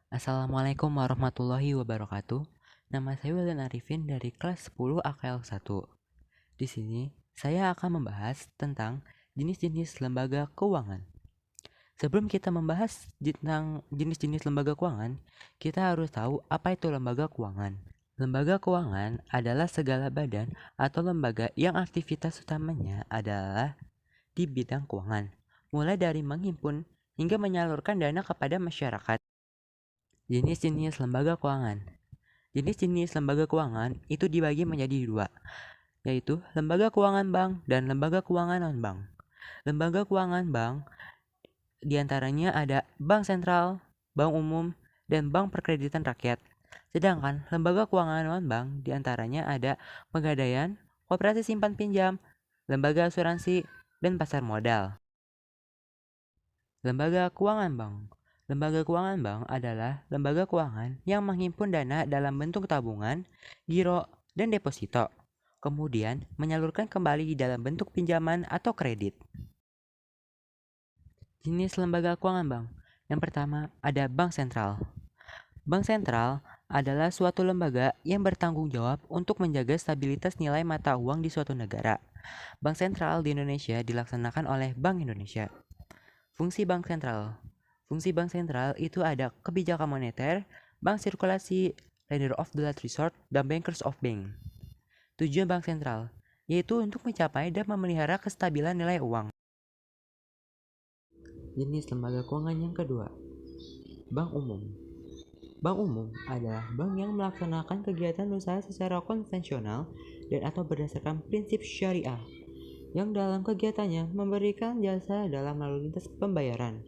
Assalamualaikum warahmatullahi wabarakatuh. Nama saya Wildan Arifin dari kelas 10 AKL 1. Di sini, saya akan membahas tentang jenis-jenis lembaga keuangan. Sebelum kita membahas tentang jenis-jenis lembaga keuangan, kita harus tahu apa itu lembaga keuangan. Lembaga keuangan adalah segala badan atau lembaga yang aktivitas utamanya adalah di bidang keuangan, mulai dari menghimpun hingga menyalurkan dana kepada masyarakat. Jenis-jenis lembaga keuangan. Jenis-jenis lembaga keuangan itu dibagi menjadi dua, yaitu lembaga keuangan bank dan lembaga keuangan non-bank. Lembaga keuangan bank diantaranya ada bank sentral, bank umum, dan bank perkreditan rakyat. Sedangkan lembaga keuangan non-bank diantaranya ada pegadaian, koperasi simpan pinjam, lembaga asuransi, dan pasar modal. Lembaga keuangan bank. Lembaga keuangan bank adalah lembaga keuangan yang menghimpun dana dalam bentuk tabungan, giro, dan deposito, kemudian menyalurkan kembali di dalam bentuk pinjaman atau kredit. Jenis lembaga keuangan bank. Yang pertama ada bank sentral. Bank sentral adalah suatu lembaga yang bertanggung jawab untuk menjaga stabilitas nilai mata uang di suatu negara. Bank sentral di Indonesia dilaksanakan oleh Bank Indonesia. Fungsi bank sentral. Fungsi bank sentral itu ada kebijakan moneter, bank sirkulasi, lender of the last resort, dan bankers of bank. Tujuan bank sentral yaitu untuk mencapai dan memelihara kestabilan nilai uang. Jenis lembaga keuangan yang kedua, bank umum. Bank umum adalah bank yang melaksanakan kegiatan usaha secara konvensional dan atau berdasarkan prinsip syariah, yang dalam kegiatannya memberikan jasa dalam lalu lintas pembayaran.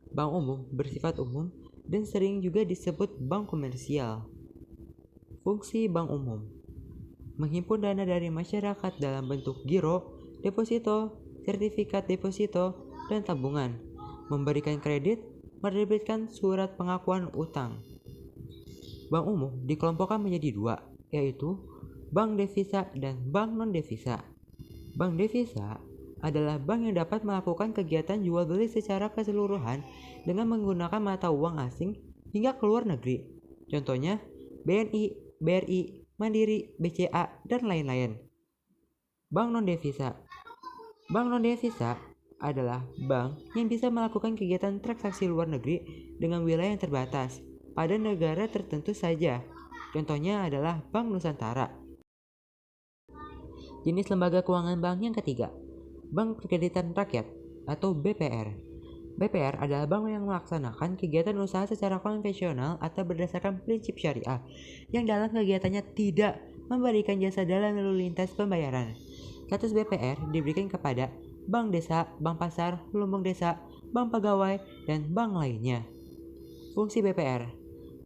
Bank umum bersifat umum dan sering juga disebut bank komersial. Fungsi bank umum: menghimpun dana dari masyarakat dalam bentuk giro, deposito, sertifikat deposito, dan tabungan, memberikan kredit, menerbitkan surat pengakuan utang. Bank umum dikelompokkan menjadi dua, yaitu bank devisa dan bank non-devisa. Bank devisa adalah bank yang dapat melakukan kegiatan jual beli secara keseluruhan dengan menggunakan mata uang asing hingga ke luar negeri. Contohnya BNI, BRI, Mandiri, BCA, dan lain-lain. Bank non-devisa. Bank non-devisa adalah bank yang bisa melakukan kegiatan transaksi luar negeri dengan wilayah yang terbatas pada negara tertentu saja. Contohnya adalah Bank Nusantara. Jenis lembaga keuangan bank yang ketiga, Bank Perkreditan Rakyat atau BPR. BPR adalah bank yang melaksanakan kegiatan usaha secara konvensional atau berdasarkan prinsip syariah, yang dalam kegiatannya tidak memberikan jasa dalam lalu lintas pembayaran. Status BPR diberikan kepada bank desa, bank pasar, lumbung desa, bank pegawai, dan bank lainnya. Fungsi BPR: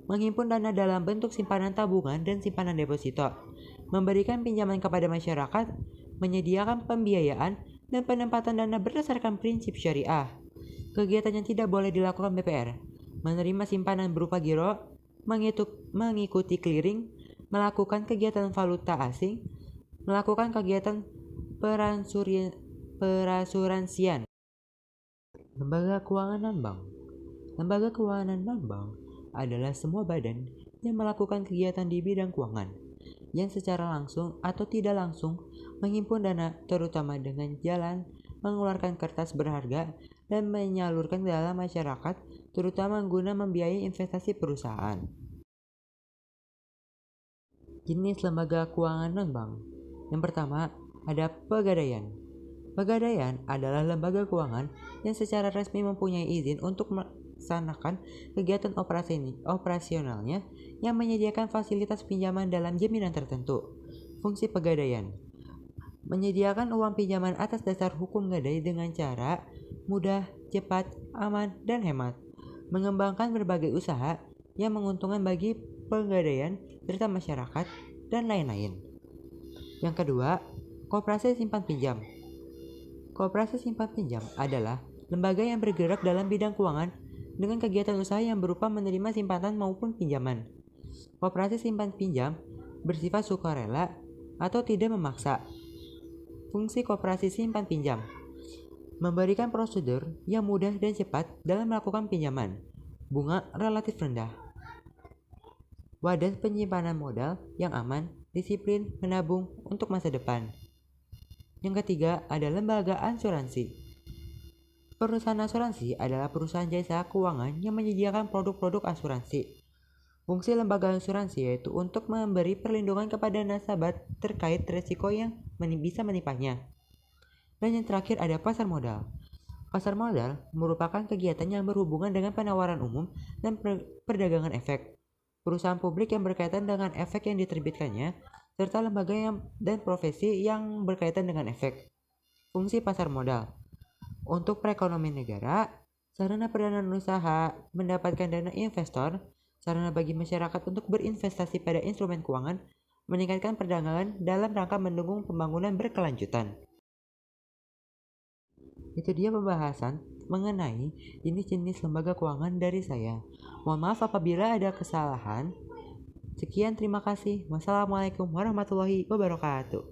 menghimpun dana dalam bentuk simpanan tabungan dan simpanan deposito, memberikan pinjaman kepada masyarakat, menyediakan pembiayaan dan penempatan dana berdasarkan prinsip syariah. Kegiatan yang tidak boleh dilakukan BPR: menerima simpanan berupa giro, mengikuti clearing, melakukan kegiatan valuta asing, melakukan kegiatan perasuransian. Lembaga keuangan non-bank. Lembaga keuangan non-bank adalah semua badan yang melakukan kegiatan di bidang keuangan, yang secara langsung atau tidak langsung menghimpun dana, terutama dengan jalan mengeluarkan kertas berharga dan menyalurkan dalam masyarakat, terutama guna membiayai investasi perusahaan. Jenis lembaga keuangan non-bank. Yang pertama ada pegadaian. Pegadaian adalah lembaga keuangan yang secara resmi mempunyai izin untuk melaksanakan kegiatan operasionalnya yang menyediakan fasilitas pinjaman dalam jaminan tertentu. Fungsi pegadaian: menyediakan uang pinjaman atas dasar hukum gadai dengan cara mudah, cepat, aman, dan hemat. Mengembangkan berbagai usaha yang menguntungkan bagi pegadaian serta masyarakat, dan lain-lain. Yang kedua, koperasi simpan pinjam. Koperasi simpan pinjam adalah lembaga yang bergerak dalam bidang keuangan dengan kegiatan usaha yang berupa menerima simpanan maupun pinjaman. Koperasi simpan pinjam bersifat sukarela atau tidak memaksa. Fungsi koperasi simpan pinjam: memberikan prosedur yang mudah dan cepat dalam melakukan pinjaman, bunga relatif rendah. Wadah penyimpanan modal yang aman, disiplin, menabung untuk masa depan. Yang ketiga ada lembaga asuransi. Perusahaan asuransi adalah perusahaan jasa keuangan yang menyediakan produk-produk asuransi. Fungsi lembaga asuransi yaitu untuk memberi perlindungan kepada nasabah terkait risiko yang bisa menimpannya. Dan yang terakhir ada pasar modal. Pasar modal merupakan kegiatan yang berhubungan dengan penawaran umum dan perdagangan efek. Perusahaan publik yang berkaitan dengan efek yang diterbitkannya, serta lembaga dan profesi yang berkaitan dengan efek. Fungsi pasar modal. Untuk perekonomian negara, sarana perdanaan usaha, mendapatkan dana investor, sarana bagi masyarakat untuk berinvestasi pada instrumen keuangan, meningkatkan perdagangan dalam rangka mendukung pembangunan berkelanjutan. Itu dia pembahasan mengenai jenis-jenis lembaga keuangan dari saya. Mohon maaf apabila ada kesalahan. Sekian, terima kasih. Wassalamualaikum warahmatullahi wabarakatuh.